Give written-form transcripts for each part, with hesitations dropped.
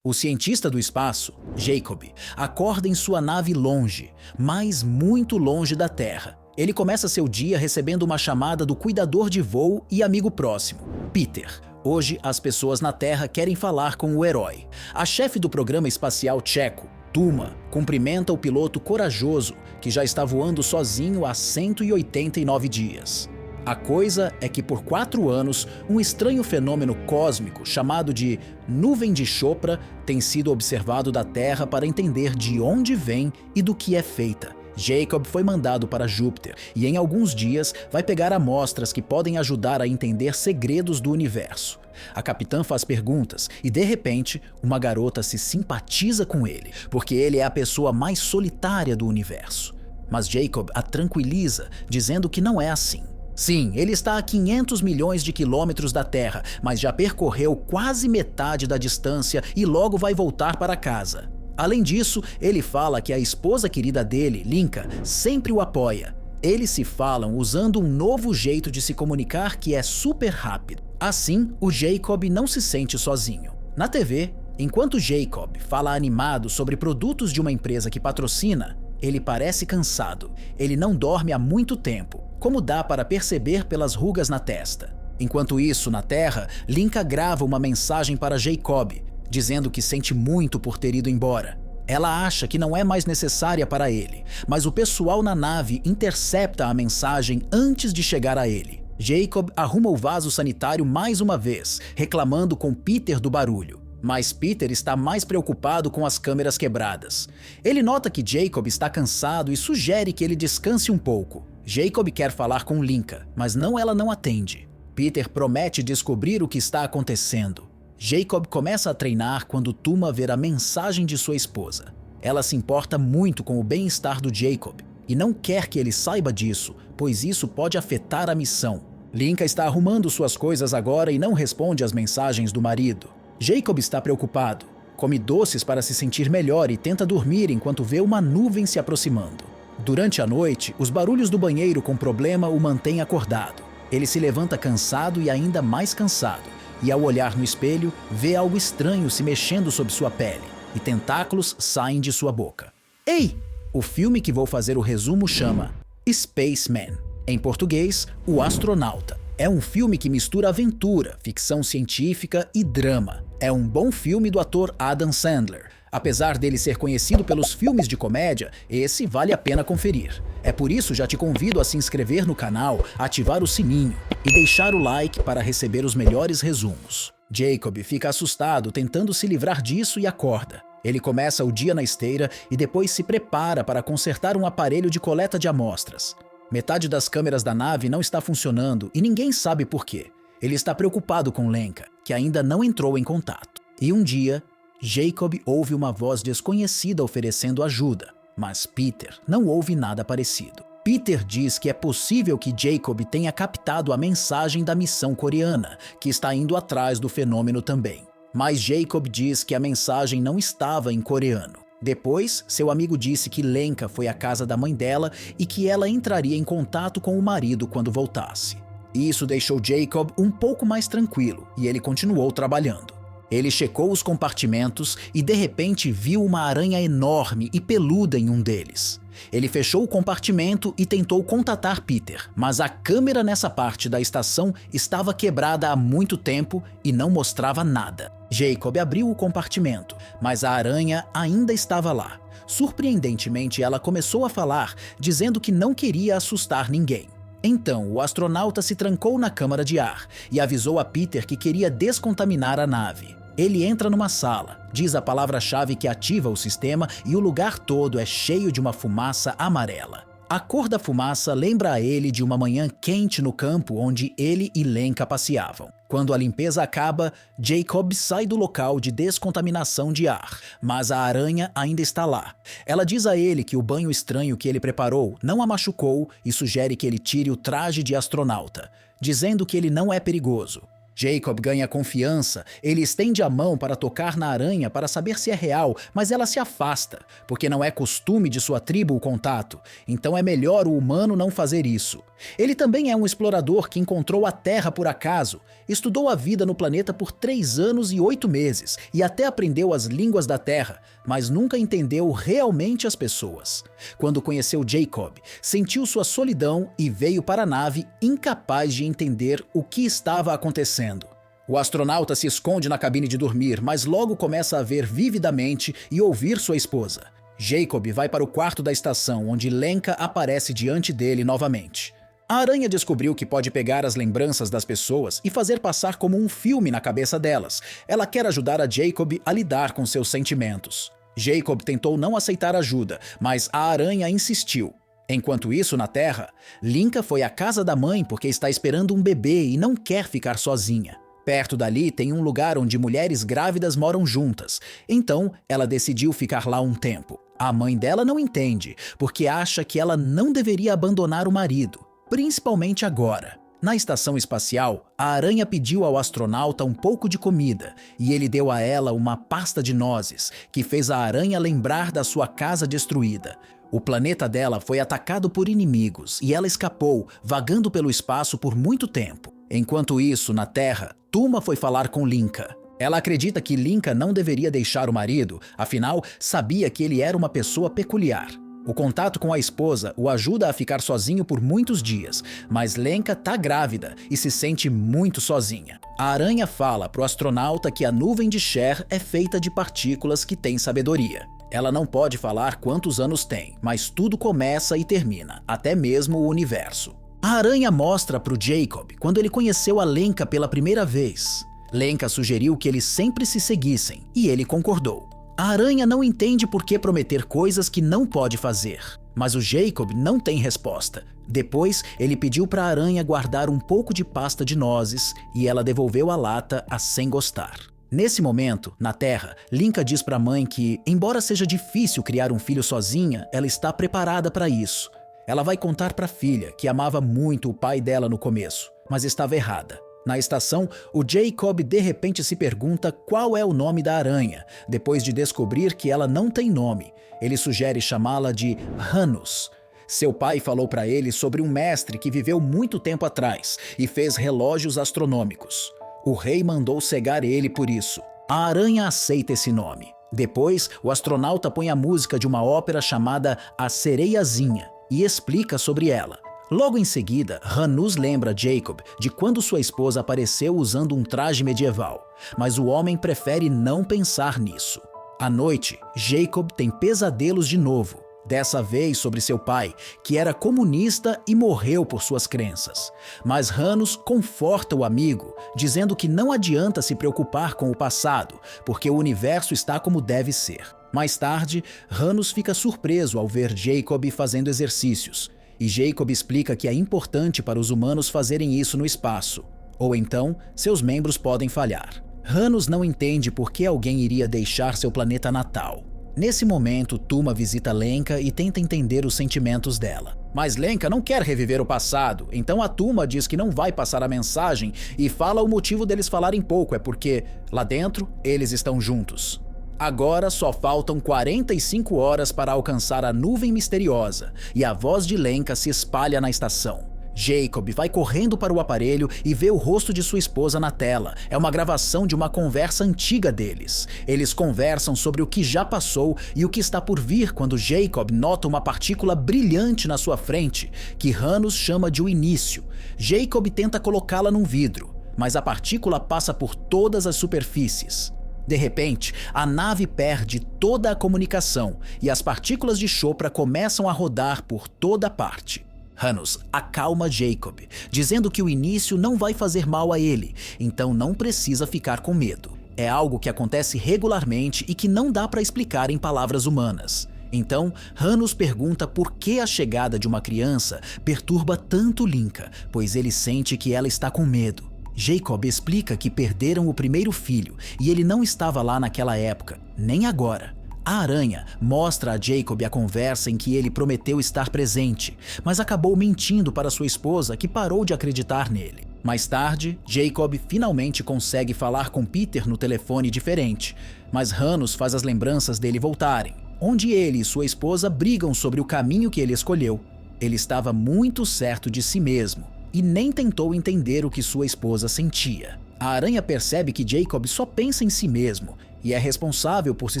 O cientista do espaço, Jacob, acorda em sua nave longe, mas muito longe da Terra. Ele começa seu dia recebendo uma chamada do cuidador de voo e amigo próximo, Peter. Hoje, as pessoas na Terra querem falar com o herói. A chefe do programa espacial tcheco, Tuma, cumprimenta o piloto corajoso que já está voando sozinho há 189 dias. A coisa é que por 4 anos, um estranho fenômeno cósmico chamado de nuvem de Chopra tem sido observado da Terra para entender de onde vem e do que é feita. Jacob foi mandado para Júpiter e em alguns dias vai pegar amostras que podem ajudar a entender segredos do universo. A capitã faz perguntas e, de repente, uma garota se simpatiza com ele, porque ele é a pessoa mais solitária do universo. Mas Jacob a tranquiliza, dizendo que não é assim. Sim, ele está a 500 milhões de quilômetros da Terra, mas já percorreu quase metade da distância e logo vai voltar para casa. Além disso, ele fala que a esposa querida dele, Linka, sempre o apoia. Eles se falam usando um novo jeito de se comunicar que é super rápido. Assim, o Jacob não se sente sozinho. Na TV, enquanto Jacob fala animado sobre produtos de uma empresa que patrocina, ele parece cansado. Ele não dorme há muito tempo, como dá para perceber pelas rugas na testa. Enquanto isso, na Terra, Linka grava uma mensagem para Jacob, dizendo que sente muito por ter ido embora. Ela acha que não é mais necessária para ele, mas o pessoal na nave intercepta a mensagem antes de chegar a ele. Jacob arruma o vaso sanitário mais uma vez, reclamando com Peter do barulho. Mas Peter está mais preocupado com as câmeras quebradas. Ele nota que Jacob está cansado e sugere que ele descanse um pouco. Jacob quer falar com Linka, mas ela não atende. Peter promete descobrir o que está acontecendo. Jacob começa a treinar quando Tuma vê a mensagem de sua esposa. Ela se importa muito com o bem-estar do Jacob e não quer que ele saiba disso, pois isso pode afetar a missão. Linka está arrumando suas coisas agora e não responde às mensagens do marido. Jacob está preocupado, come doces para se sentir melhor e tenta dormir enquanto vê uma nuvem se aproximando. Durante a noite, os barulhos do banheiro com problema o mantêm acordado. Ele se levanta cansado e ainda mais cansado, e ao olhar no espelho, vê algo estranho se mexendo sob sua pele, e tentáculos saem de sua boca. Ei! O filme que vou fazer o resumo chama Spaceman. Em português, O Astronauta. É um filme que mistura aventura, ficção científica e drama. É um bom filme do ator Adam Sandler. Apesar dele ser conhecido pelos filmes de comédia, esse vale a pena conferir. É por isso já te convido a se inscrever no canal, ativar o sininho e deixar o like para receber os melhores resumos. Jacob fica assustado tentando se livrar disso e acorda. Ele começa o dia na esteira e depois se prepara para consertar um aparelho de coleta de amostras. Metade das câmeras da nave não está funcionando e ninguém sabe por quê. Ele está preocupado com Lenka, que ainda não entrou em contato. E um dia, Jacob ouve uma voz desconhecida oferecendo ajuda, mas Peter não ouve nada parecido. Peter diz que é possível que Jacob tenha captado a mensagem da missão coreana, que está indo atrás do fenômeno também. Mas Jacob diz que a mensagem não estava em coreano. Depois, seu amigo disse que Lenka foi à casa da mãe dela e que ela entraria em contato com o marido quando voltasse. Isso deixou Jacob um pouco mais tranquilo e ele continuou trabalhando. Ele checou os compartimentos e de repente viu uma aranha enorme e peluda em um deles. Ele fechou o compartimento e tentou contatar Peter, mas a câmera nessa parte da estação estava quebrada há muito tempo e não mostrava nada. Jacob abriu o compartimento, mas a aranha ainda estava lá. Surpreendentemente, ela começou a falar, dizendo que não queria assustar ninguém. Então, o astronauta se trancou na câmara de ar e avisou a Peter que queria descontaminar a nave. Ele entra numa sala, diz a palavra-chave que ativa o sistema e o lugar todo é cheio de uma fumaça amarela. A cor da fumaça lembra a ele de uma manhã quente no campo onde ele e Lenka passeavam. Quando a limpeza acaba, Jacob sai do local de descontaminação de ar, mas a aranha ainda está lá. Ela diz a ele que o banho estranho que ele preparou não a machucou e sugere que ele tire o traje de astronauta, dizendo que ele não é perigoso. Jacob ganha confiança, ele estende a mão para tocar na aranha para saber se é real, mas ela se afasta, porque não é costume de sua tribo o contato, então é melhor o humano não fazer isso. Ele também é um explorador que encontrou a Terra por acaso, estudou a vida no planeta por 3 anos e 8 meses e até aprendeu as línguas da Terra, mas nunca entendeu realmente as pessoas. Quando conheceu Jacob, sentiu sua solidão e veio para a nave incapaz de entender o que estava acontecendo. O astronauta se esconde na cabine de dormir, mas logo começa a ver vividamente e ouvir sua esposa. Jacob vai para o quarto da estação, onde Lenka aparece diante dele novamente. A aranha descobriu que pode pegar as lembranças das pessoas e fazer passar como um filme na cabeça delas. Ela quer ajudar a Jacob a lidar com seus sentimentos. Jacob tentou não aceitar ajuda, mas a aranha insistiu. Enquanto isso, na Terra, Lenka foi à casa da mãe porque está esperando um bebê e não quer ficar sozinha. Perto dali tem um lugar onde mulheres grávidas moram juntas, então ela decidiu ficar lá um tempo. A mãe dela não entende, porque acha que ela não deveria abandonar o marido, principalmente agora. Na estação espacial, a aranha pediu ao astronauta um pouco de comida e ele deu a ela uma pasta de nozes, que fez a aranha lembrar da sua casa destruída. O planeta dela foi atacado por inimigos e ela escapou, vagando pelo espaço por muito tempo. Enquanto isso, na Terra, Tuma foi falar com Lenka. Ela acredita que Lenka não deveria deixar o marido, afinal, sabia que ele era uma pessoa peculiar. O contato com a esposa o ajuda a ficar sozinho por muitos dias, mas Lenka tá grávida e se sente muito sozinha. A aranha fala pro astronauta que a nuvem de Cher é feita de partículas que têm sabedoria. Ela não pode falar quantos anos tem, mas tudo começa e termina, até mesmo o universo. A aranha mostra pro Jacob quando ele conheceu a Lenka pela primeira vez. Lenka sugeriu que eles sempre se seguissem, e ele concordou. A aranha não entende por que prometer coisas que não pode fazer, mas o Jacob não tem resposta. Depois, ele pediu para a aranha guardar um pouco de pasta de nozes e ela devolveu a lata sem gostar. Nesse momento, na Terra, Lenka diz para a mãe que, embora seja difícil criar um filho sozinha, ela está preparada para isso. Ela vai contar para a filha que amava muito o pai dela no começo, mas estava errada. Na estação, o Jacob de repente se pergunta qual é o nome da aranha, depois de descobrir que ela não tem nome. Ele sugere chamá-la de Hanus. Seu pai falou para ele sobre um mestre que viveu muito tempo atrás e fez relógios astronômicos. O rei mandou cegar ele por isso. A aranha aceita esse nome. Depois, o astronauta põe a música de uma ópera chamada A Sereiazinha e explica sobre ela. Logo em seguida, Hanus lembra Jacob de quando sua esposa apareceu usando um traje medieval, mas o homem prefere não pensar nisso. À noite, Jacob tem pesadelos de novo, dessa vez sobre seu pai, que era comunista e morreu por suas crenças. Mas Hanus conforta o amigo, dizendo que não adianta se preocupar com o passado, porque o universo está como deve ser. Mais tarde, Hanus fica surpreso ao ver Jacob fazendo exercícios, e Jacob explica que é importante para os humanos fazerem isso no espaço, ou então seus membros podem falhar. Hanus não entende por que alguém iria deixar seu planeta natal. Nesse momento, Tuma visita Lenka e tenta entender os sentimentos dela. Mas Lenka não quer reviver o passado, então a Tuma diz que não vai passar a mensagem e fala o motivo deles falarem pouco, é porque, lá dentro, eles estão juntos. Agora só faltam 45 horas para alcançar a nuvem misteriosa e a voz de Lenka se espalha na estação. Jacob vai correndo para o aparelho e vê o rosto de sua esposa na tela. É uma gravação de uma conversa antiga deles. Eles conversam sobre o que já passou e o que está por vir quando Jacob nota uma partícula brilhante na sua frente, que Hanus chama de o início. Jacob tenta colocá-la num vidro, mas a partícula passa por todas as superfícies. De repente, a nave perde toda a comunicação e as partículas de Chopra começam a rodar por toda parte. Hanus acalma Jacob, dizendo que o início não vai fazer mal a ele, então não precisa ficar com medo. É algo que acontece regularmente e que não dá para explicar em palavras humanas. Então, Hanus pergunta por que a chegada de uma criança perturba tanto Lenka, pois ele sente que ela está com medo. Jacob explica que perderam o primeiro filho e ele não estava lá naquela época, nem agora. A aranha mostra a Jacob a conversa em que ele prometeu estar presente, mas acabou mentindo para sua esposa, que parou de acreditar nele. Mais tarde, Jacob finalmente consegue falar com Peter no telefone diferente, mas Hanus faz as lembranças dele voltarem, onde ele e sua esposa brigam sobre o caminho que ele escolheu. Ele estava muito certo de si mesmo e nem tentou entender o que sua esposa sentia. A aranha percebe que Jacob só pensa em si mesmo e é responsável por se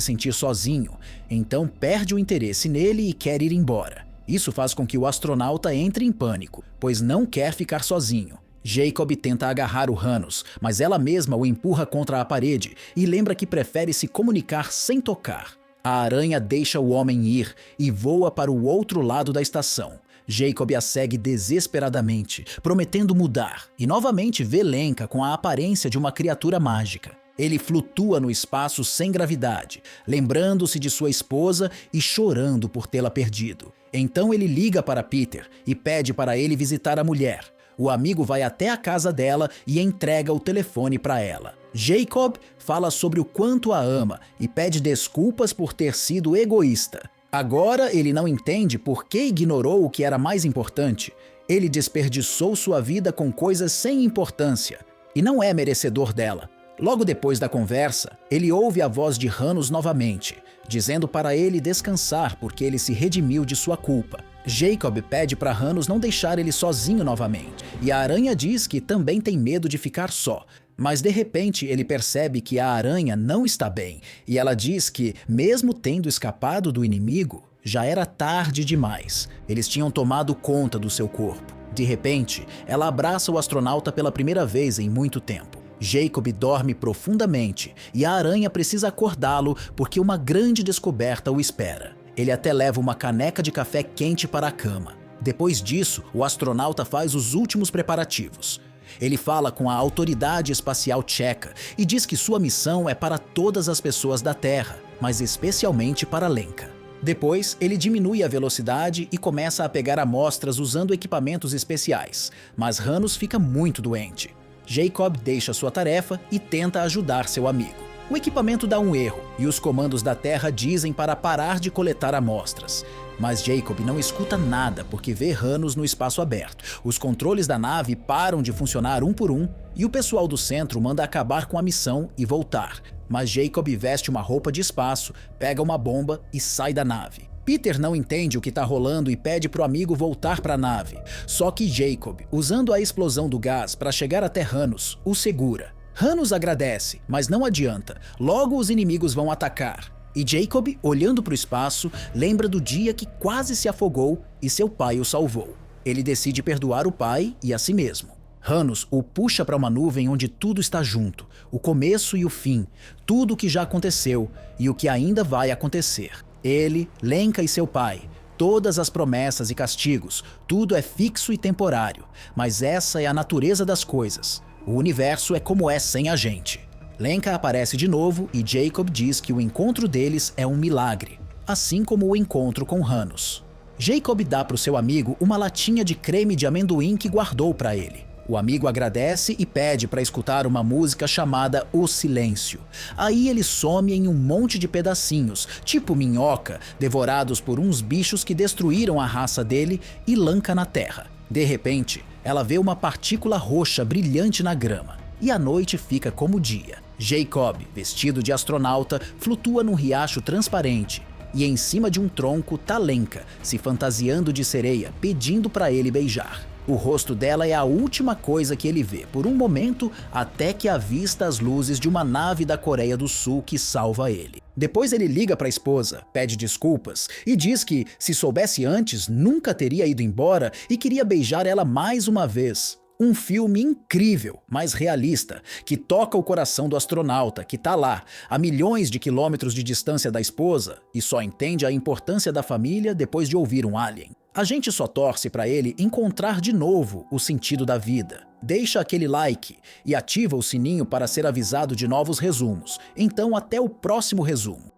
sentir sozinho, então perde o interesse nele e quer ir embora. Isso faz com que o astronauta entre em pânico, pois não quer ficar sozinho. Jacob tenta agarrar o Hanus, mas ela mesma o empurra contra a parede e lembra que prefere se comunicar sem tocar. A aranha deixa o homem ir e voa para o outro lado da estação. Jacob a segue desesperadamente, prometendo mudar, e novamente vê Lenka com a aparência de uma criatura mágica. Ele flutua no espaço sem gravidade, lembrando-se de sua esposa e chorando por tê-la perdido. Então ele liga para Peter e pede para ele visitar a mulher. O amigo vai até a casa dela e entrega o telefone para ela. Jacob fala sobre o quanto a ama e pede desculpas por ter sido egoísta. Agora ele não entende por que ignorou o que era mais importante. Ele desperdiçou sua vida com coisas sem importância e não é merecedor dela. Logo depois da conversa, ele ouve a voz de Hanus novamente, dizendo para ele descansar porque ele se redimiu de sua culpa. Jacob pede para Hanus não deixar ele sozinho novamente, e a aranha diz que também tem medo de ficar só. Mas de repente ele percebe que a aranha não está bem, e ela diz que, mesmo tendo escapado do inimigo, já era tarde demais. Eles tinham tomado conta do seu corpo. De repente, ela abraça o astronauta pela primeira vez em muito tempo. Jacob dorme profundamente e a aranha precisa acordá-lo porque uma grande descoberta o espera. Ele até leva uma caneca de café quente para a cama. Depois disso, o astronauta faz os últimos preparativos. Ele fala com a autoridade espacial tcheca e diz que sua missão é para todas as pessoas da Terra, mas especialmente para Lenka. Depois, ele diminui a velocidade e começa a pegar amostras usando equipamentos especiais, mas Hanus fica muito doente. Jacob deixa sua tarefa e tenta ajudar seu amigo. O equipamento dá um erro e os comandos da Terra dizem para parar de coletar amostras. Mas Jacob não escuta nada porque vê Hanus no espaço aberto. Os controles da nave param de funcionar um por um e o pessoal do centro manda acabar com a missão e voltar. Mas Jacob veste uma roupa de espaço, pega uma bomba e sai da nave. Peter não entende o que está rolando e pede para o amigo voltar para a nave. Só que Jacob, usando a explosão do gás para chegar até Hanus, o segura. Hanus agradece, mas não adianta. Logo os inimigos vão atacar. E Jacob, olhando para o espaço, lembra do dia que quase se afogou e seu pai o salvou. Ele decide perdoar o pai e a si mesmo. Hanus o puxa para uma nuvem onde tudo está junto, o começo e o fim, tudo o que já aconteceu e o que ainda vai acontecer. Ele, Lenka e seu pai, todas as promessas e castigos, tudo é fixo e temporário, mas essa é a natureza das coisas. O universo é como é sem a gente. Lenka aparece de novo e Jacob diz que o encontro deles é um milagre, assim como o encontro com Hanus. Jacob dá para o seu amigo uma latinha de creme de amendoim que guardou para ele. O amigo agradece e pede para escutar uma música chamada O Silêncio. Aí ele some em um monte de pedacinhos, tipo minhoca, devorados por uns bichos que destruíram a raça dele e lança na terra. De repente, ela vê uma partícula roxa brilhante na grama. E a noite fica como dia. Jacob, vestido de astronauta, flutua num riacho transparente. E em cima de um tronco tá Lenka, se fantasiando de sereia, pedindo para ele beijar. O rosto dela é a última coisa que ele vê, por um momento, até que avista as luzes de uma nave da Coreia do Sul que salva ele. Depois ele liga para a esposa, pede desculpas e diz que, se soubesse antes, nunca teria ido embora e queria beijar ela mais uma vez. Um filme incrível, mas realista, que toca o coração do astronauta, que tá lá, a milhões de quilômetros de distância da esposa, e só entende a importância da família depois de ouvir um alien. A gente só torce para ele encontrar de novo o sentido da vida. Deixa aquele like e ativa o sininho para ser avisado de novos resumos. Então até o próximo resumo.